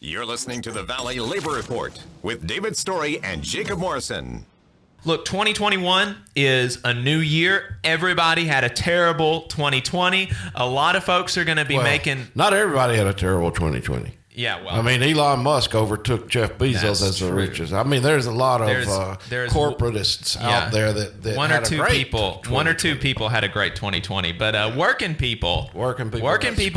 You're listening to the Valley Labor Report with David Story and Jacob Morrison. Look, 2021 is a new year. Everybody had a terrible 2020. A lot of folks are going to be making... Not everybody had a terrible 2020. Yeah, well... I mean, Elon Musk overtook Jeff Bezos as the richest. I mean, there's a lot of corporatists out there that one or two people had a great 2020, but working people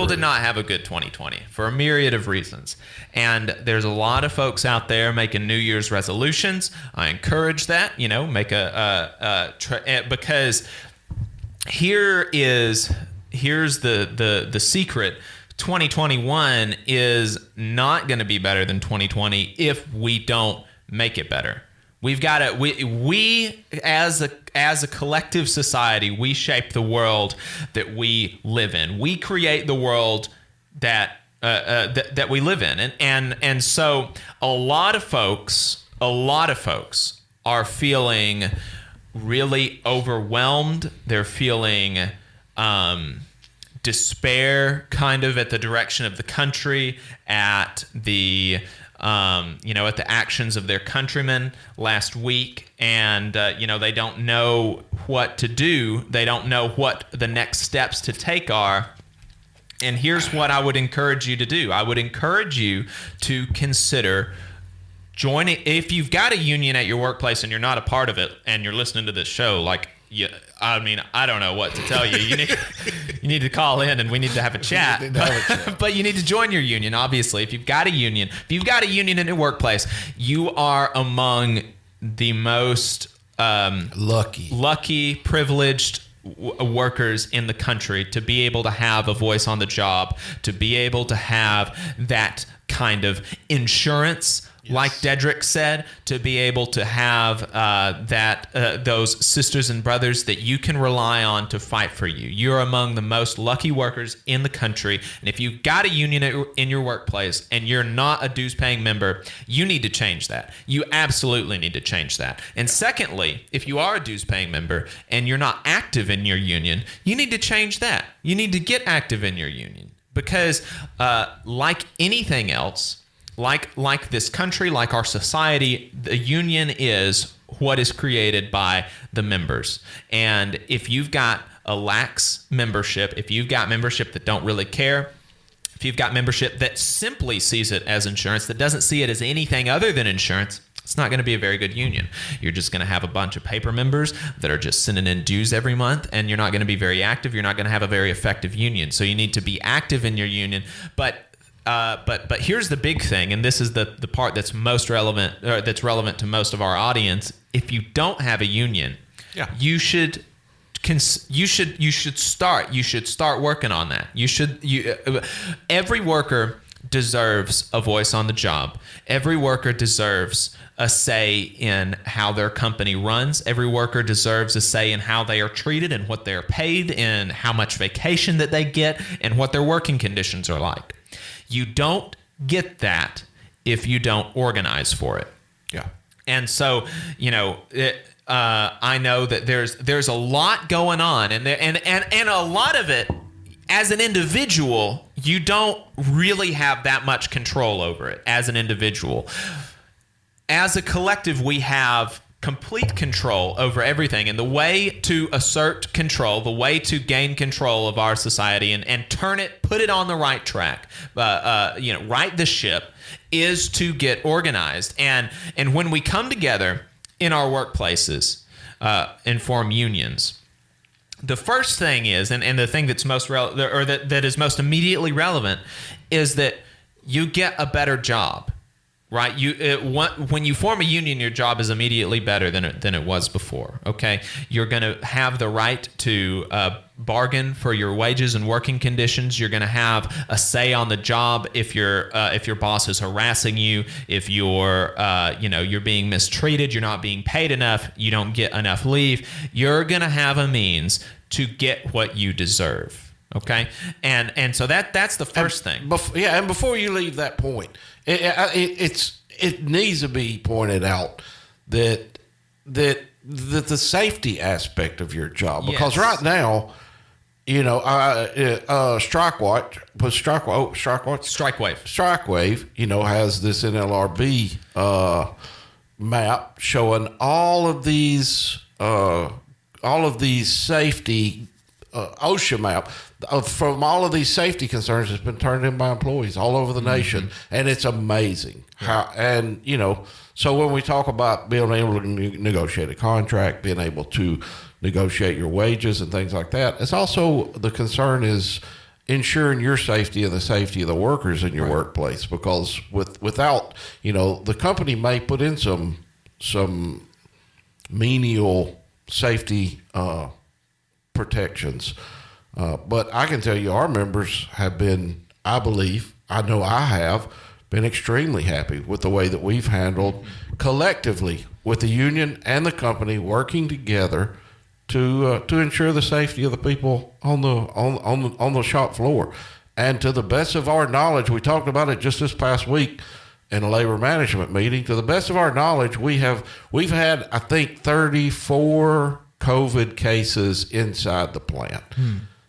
did not have a good 2020 for a myriad of reasons. And there's a lot of folks out there making New Year's resolutions. I encourage that, make because here's the secret. 2021 is not going to be better than 2020 if we don't make it better. We've got to we as a collective society, we shape the world that we live in. We create the world that we live in, and so a lot of folks are feeling really overwhelmed. They're feeling despair kind of at the direction of the country, at the at the actions of their countrymen last week, and they don't know what to do. They don't know what the next steps to take are. And here's what I would encourage you to do. I would encourage you to consider joining. If you've got a union at your workplace and you're not a part of it and you're listening to this show, I don't know what to tell you. You need to call in and we need to have a chat. But you need to join your union, obviously. If you've got a union in your workplace, you are among the most lucky, privileged workers in the country to be able to have a voice on the job, to be able to have that kind of insurance. Yes. Like Dedrick said, to be able to have those sisters and brothers that you can rely on to fight for you. You're among the most lucky workers in the country. And if you've got a union in your workplace and you're not a dues-paying member, you need to change that. You absolutely need to change that. And secondly, if you are a dues-paying member and you're not active in your union, you need to change that. You need to get active in your union. Because like anything else, like this country, like our society, the union is what is created by the members. And if you've got a lax membership, if you've got membership that don't really care, if you've got membership that simply sees it as insurance, that doesn't see it as anything other than insurance, it's not going to be a very good union. You're just going to have a bunch of paper members that are just sending in dues every month, and you're not going to be very active. You're not going to have a very effective union. So you need to be active in your union. But here's the big thing, and this is the part that's most relevant, or that's relevant to most of our audience. If you don't have a union, you should start working on that. Every worker deserves a voice on the job. Every worker deserves a say in how their company runs. Every worker deserves a say in how they are treated and what they're paid and how much vacation that they get and what their working conditions are like. You don't get that if you don't organize for it. Yeah. And so, I know that there's a lot going on, and a lot of it, as an individual, you don't really have that much control over it as an individual. As a collective, we have complete control over everything. And the way to assert control, the way to gain control of our society and put it on the right track, right the ship, is to get organized. And when we come together in our workplaces and form unions, the first thing is, and the thing that's most that is most immediately relevant, is that you get a better job. Right, when you form a union, your job is immediately better than it was before. Okay, you're going to have the right to bargain for your wages and working conditions. You're going to have a say on the job if your boss is harassing you, if you're being mistreated, you're not being paid enough, you don't get enough leave. You're going to have a means to get what you deserve. Okay, and so that's the first thing. And before you leave that point, it needs to be pointed out that the safety aspect of your job, because right now Strikewave, has this NLRB map showing all of these safety OSHA map from all of these safety concerns has been turned in by employees all over the nation, and it's amazing how. And so when we talk about being able to negotiate a contract, being able to negotiate your wages and things like that, it's also the concern is ensuring your safety and the safety of the workers in your workplace, because without the company may put in some menial safety protections, but I can tell you our members have been, I know I have been extremely happy with the way that we've handled collectively with the union and the company working together to ensure the safety of the people on the shop floor. And to the best of our knowledge, we talked about it just this past week in a labor management meeting. To the best of our knowledge, we've had I think 34 COVID cases inside the plant.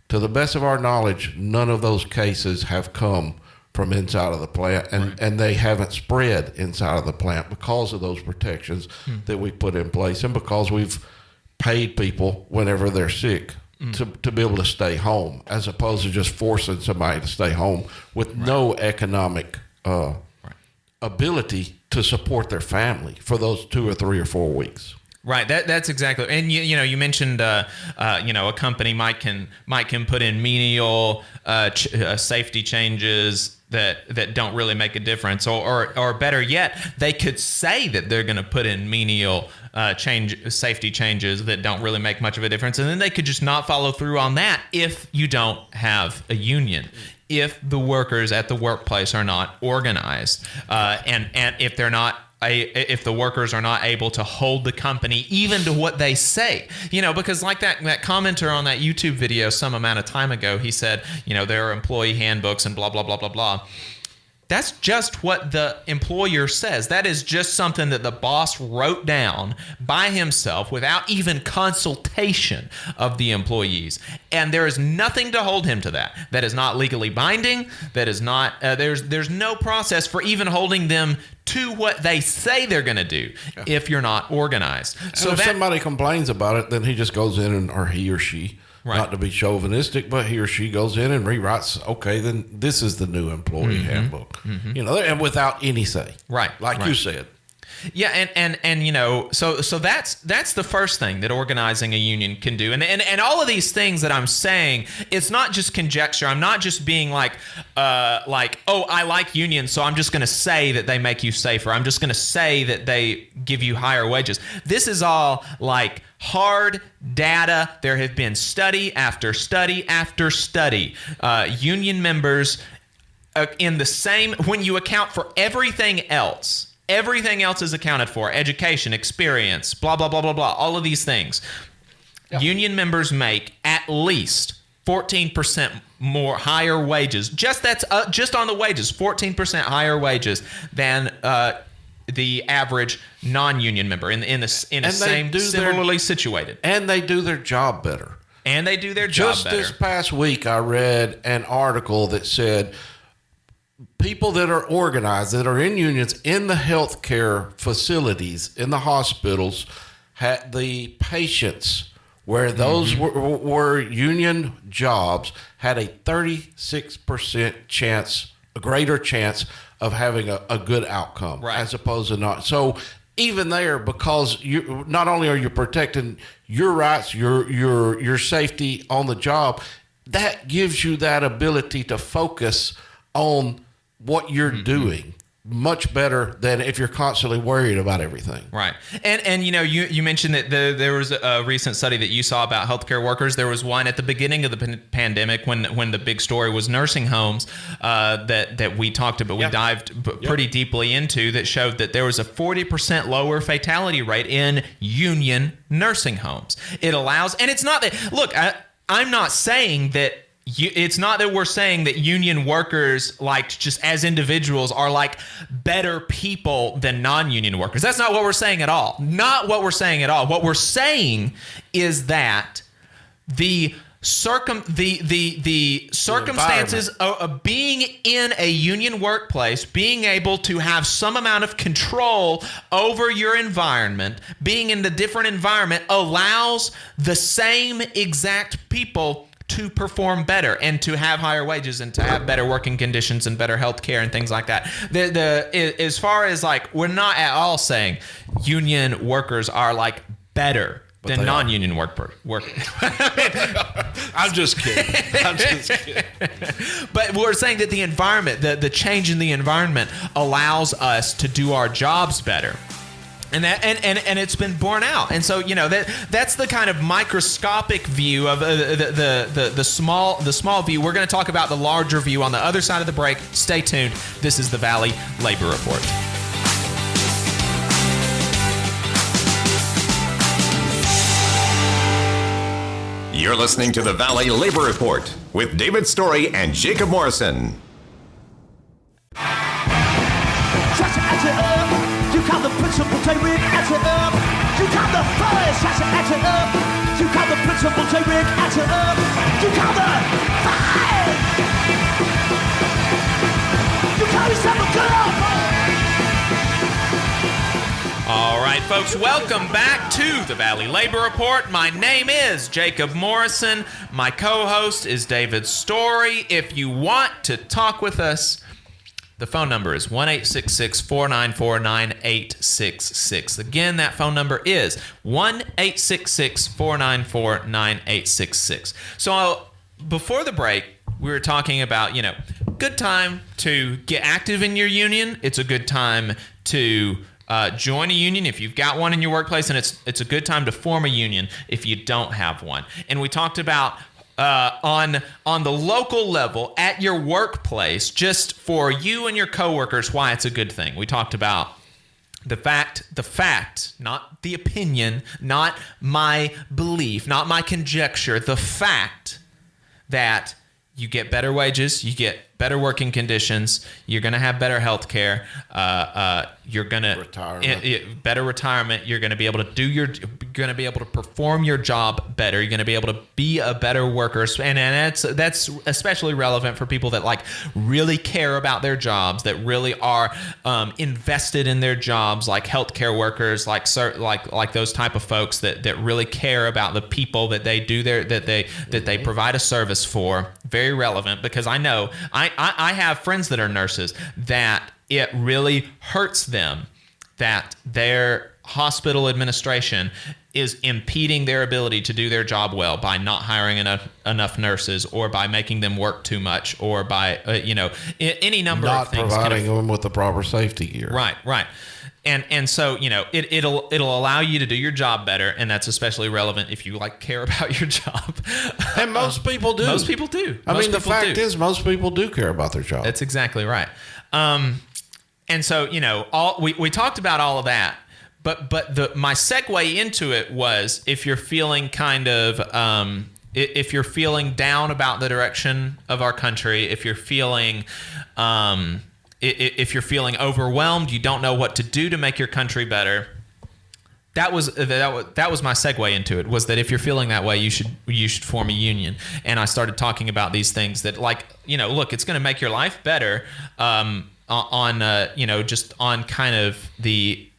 To the best of our knowledge, none of those cases have come from inside of the plant, and they haven't spread inside of the plant because of those protections that we put in place, and because we've paid people whenever they're sick to be able to stay home, as opposed to just forcing somebody to stay home with no economic ability to support their family for those 2 or 3 or 4 weeks. Right. That's exactly. And you mentioned a company might can put in menial safety changes that don't really make a difference, or better yet, they could say that they're going to put in menial safety changes that don't really make much of a difference, and then they could just not follow through on that if you don't have a union. If the workers at the workplace are not organized, and if they're not. If the workers are not able to hold the company even to what they say, because like that commenter on that YouTube video some amount of time ago, he said, there are employee handbooks and blah, blah, blah, blah, blah. That's just what the employer says. That is just something that the boss wrote down by himself without even consultation of the employees. And there is nothing to hold him to that. That is not legally binding. That is not, there's no process for even holding them to what they say they're going to do if you're not organized. So if somebody complains about it, then he just goes in or he or she, not to be chauvinistic, but he or she goes in and rewrites, okay, then this is the new employee handbook, and without any say. Right. Like you said. Yeah, and so that's the first thing that organizing a union can do, and all of these things that I'm saying, it's not just conjecture. I'm not just being like oh, I like unions, so I'm just going to say that they make you safer. I'm just going to say that they give you higher wages. This is all like hard data. There have been study after study after study. Union members in the same, when you account for everything else is accounted for. Education, experience, blah, blah, blah, blah, blah. All of these things. Yeah. Union members make at least 14% more higher wages. Just on the wages, 14% higher wages than the average non-union member in the same similarly situated. And they do their job better. Just this past week, I read an article that said people that are organized, that are in unions in the healthcare facilities, in the hospitals, had the patients where those were union jobs had a 36% chance, a greater chance of having a good outcome, as opposed to not. So even there, because you not only are you protecting your rights, your safety on the job, that gives you that ability to focus on what you're doing much better than if you're constantly worried about everything. Right. And you mentioned that there was a recent study that you saw about healthcare workers. There was one at the beginning of the pandemic when the big story was nursing homes that we talked about. We dived pretty deeply into, that showed that there was a 40% lower fatality rate in union nursing homes. It allows, and it's not that, look, I'm not saying that it's not that we're saying that union workers, like, just as individuals, are like better people than non-union workers. That's not what we're saying at all. Not what we're saying at all. What we're saying is that the the circumstances of being in a union workplace, being able to have some amount of control over your environment, being in the different environment allows the same exact people to perform better and to have higher wages and to have better working conditions and better health care and things like that. As far as like, we're not at all saying union workers are like better than non-union workers. I'm just kidding. But we're saying that the environment, the change in the environment allows us to do our jobs better. And that and it's been borne out. And so, that's the kind of microscopic view of the small view. We're going to talk about the larger view on the other side of the break. Stay tuned. This is the Valley Labor Report. You're listening to the Valley Labor Report with David Story and Jacob Morrison. You call the principal J-Rig, add it up. You call the fire, add it up. You call the principal J-Rig, add it up. You call the fire. You call yourself a girl. All right, folks, welcome back to the Valley Labor Report. My name is Jacob Morrison. My co-host is David Story. If you want to talk with us, the phone number is 1-866-494-9866. Again, that phone number is 1-866-494-9866. So before the break, we were talking about, good time to get active in your union. It's a good time to join a union if you've got one in your workplace, and it's a good time to form a union if you don't have one. And we talked about on the local level at your workplace, just for you and your coworkers, why it's a good thing. We talked about the fact, not the opinion, not my belief, not my conjecture, the fact that you get better wages, you get better working conditions, you're going to have better health care, you're going to better retirement, you're going to be able to perform your job better, you're going to be able to be a better worker, and that's especially relevant for people that like really care about their jobs, that really are invested in their jobs, like healthcare workers, like those type of folks that really care about the people that they do that they provide a service for. Very relevant, because I know I have friends that are nurses that it really hurts them that their hospital administration is impeding their ability to do their job well by not hiring enough nurses, or by making them work too much, or by any number of things. Not providing them with the proper safety gear. Right. And so, it'll allow you to do your job better, and that's especially relevant if you care about your job. And most people do. Most people do. The fact is, most people do care about their job. That's exactly right. And so, we talked about all of that, but my segue into it was, if you're feeling if you're feeling down about the direction of our country, if you're feeling overwhelmed, you don't know what to do to make your country better. That was my segue into it, was that if you're feeling that way, you should form a union. And I started talking about these things that, look, it's going to make your life better just on kind of the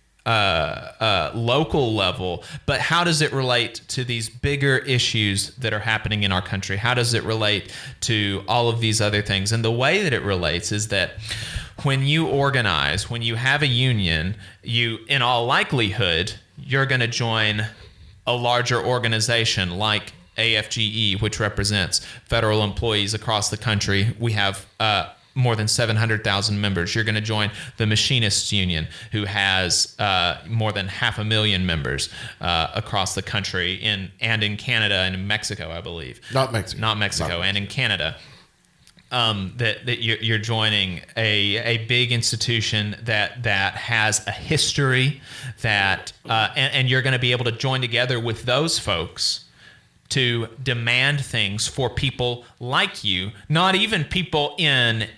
local level, but how does it relate to these bigger issues that are happening in our country? How does it relate to all of these other things? And the way that it relates is that when you organize, when you have a union, you, in all likelihood, you're going to join a larger organization like AFGE, which represents federal employees across the country. We have more than 700,000 members. You're going to join the Machinists Union, who has more than 500,000 members across the country, and in Canada and in Mexico, I believe. Not Mexico, and in Canada. That you're joining a big institution that has a history, that and you're going to be able to join together with those folks to demand things for people like you, not even people in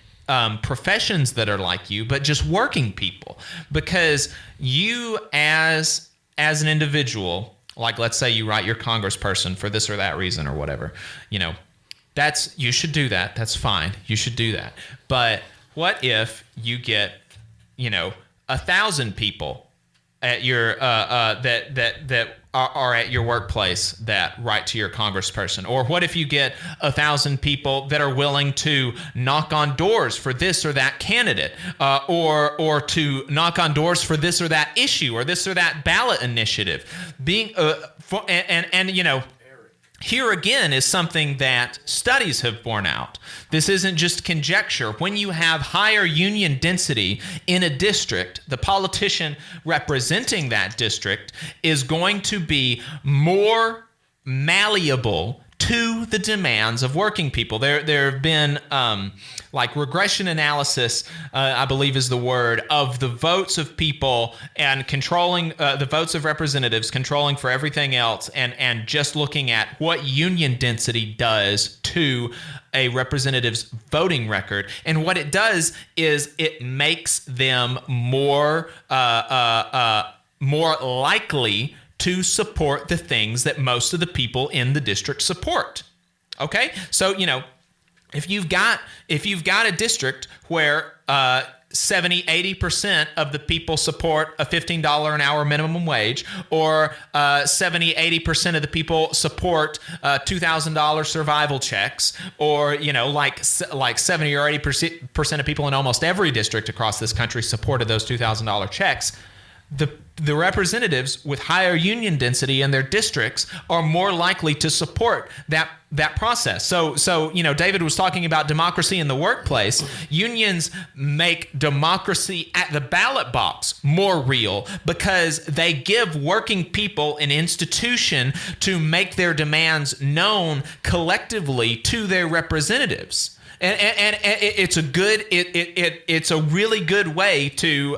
professions that are like you, but just working people. Because you as an individual, like let's say you write your congressperson for this or that reason or whatever, you should do that. That's fine. You should do that. But what if you get, 1,000 people at your that are at your workplace that write to your congressperson? Or what if you get 1,000 people that are willing to knock on doors for this or that candidate, or to knock on doors for this or that issue or this or that ballot initiative? Here again is something that studies have borne out. This isn't just conjecture. When you have higher union density in a district, the politician representing that district is going to be more malleable to the demands of working people. There have been regression analysis, I believe is the word, of the votes of people and controlling the votes of representatives, controlling for everything else, and just looking at what union density does to a representative's voting record. And what it does is it makes them more likely to support the things that most of the people in the district support. Okay? So, if you've got a district where 70-80% of the people support a $15 an hour minimum wage, or 70-80% of the people support $2,000 survival checks, or like 70 or 80% of people in almost every district across this country supported those $2,000 checks, the representatives with higher union density in their districts are more likely to support that process. So David was talking about democracy in the workplace. Unions make democracy at the ballot box more real because they give working people an institution to make their demands known collectively to their representatives. And it's a really good way to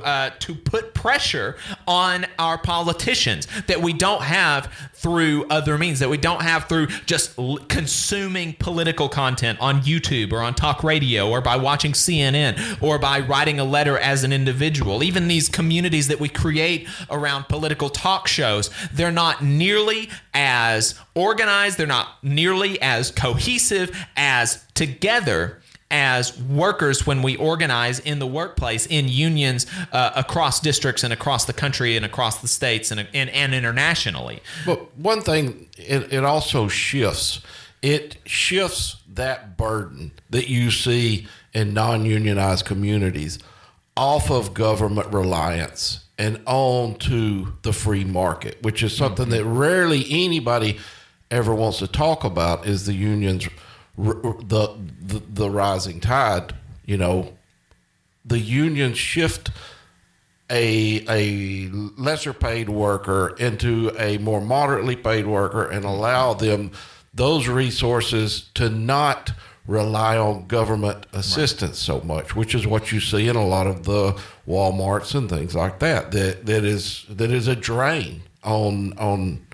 put pressure on our politicians that we don't have through other means, that we don't have through just consuming political content on YouTube or on talk radio or by watching CNN or by writing a letter as an individual. Even these communities that we create around political talk shows, they're not nearly as organized, they're not nearly as cohesive as together as workers when we organize in the workplace in unions across districts and across the country and across the states and internationally. But one thing, it also shifts. It shifts that burden that you see in non-unionized communities off of government reliance and on to the free market, which is something that rarely anybody ever wants to talk about, is the unions, the rising tide. The unions shift a lesser paid worker into a more moderately paid worker and allow them those resources to not rely on government assistance so much, which is what you see in a lot of the Walmarts and things like that. That is a drain on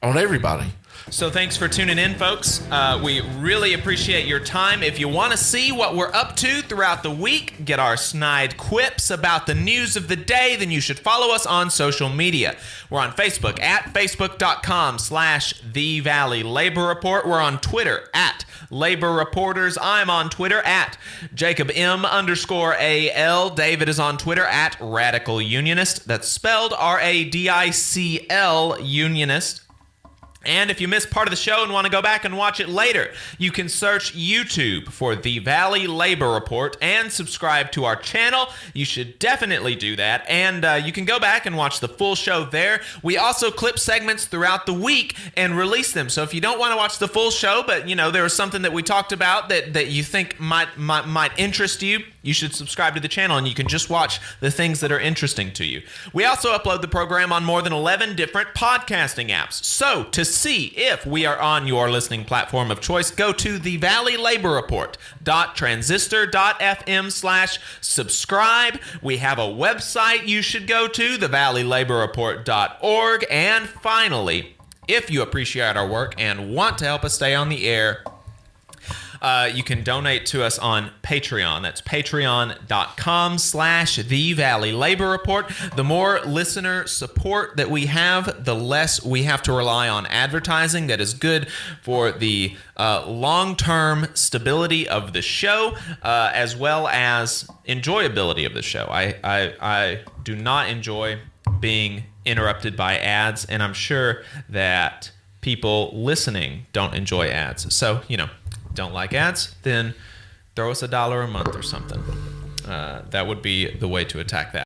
everybody. So thanks for tuning in, folks. We really appreciate your time. If you want to see what we're up to throughout the week, get our snide quips about the news of the day, then you should follow us on social media. We're on Facebook at facebook.com/The Valley Labor Report. We're on Twitter at Labor Reporters. I'm on Twitter at Jacob M_AL. David is on Twitter at Radical Unionist. That's spelled RADICL Unionist. And if you missed part of the show and want to go back and watch it later, you can search YouTube for The Valley Labor Report and subscribe to our channel. You should definitely do that. And you can go back and watch the full show there. We also clip segments throughout the week and release them. So if you don't want to watch the full show, but there was something that we talked about that you think might interest you, you should subscribe to the channel and you can just watch the things that are interesting to you. We also upload the program on more than 11 different podcasting apps. So to see if we are on your listening platform of choice, go to the valleylaborreport.transistor.fm/subscribe. We have a website you should go to, thevalleylaborreport.org. And finally, if you appreciate our work and want to help us stay on the air, You can donate to us on Patreon. That's patreon.com/The Valley Labor Report. The more listener support that we have, the less we have to rely on advertising. That is good for the long-term stability of the show, as well as enjoyability of the show. I do not enjoy being interrupted by ads, and I'm sure that people listening don't enjoy ads. So, don't like ads, then throw us $1 a month or something. That would be the way to attack that.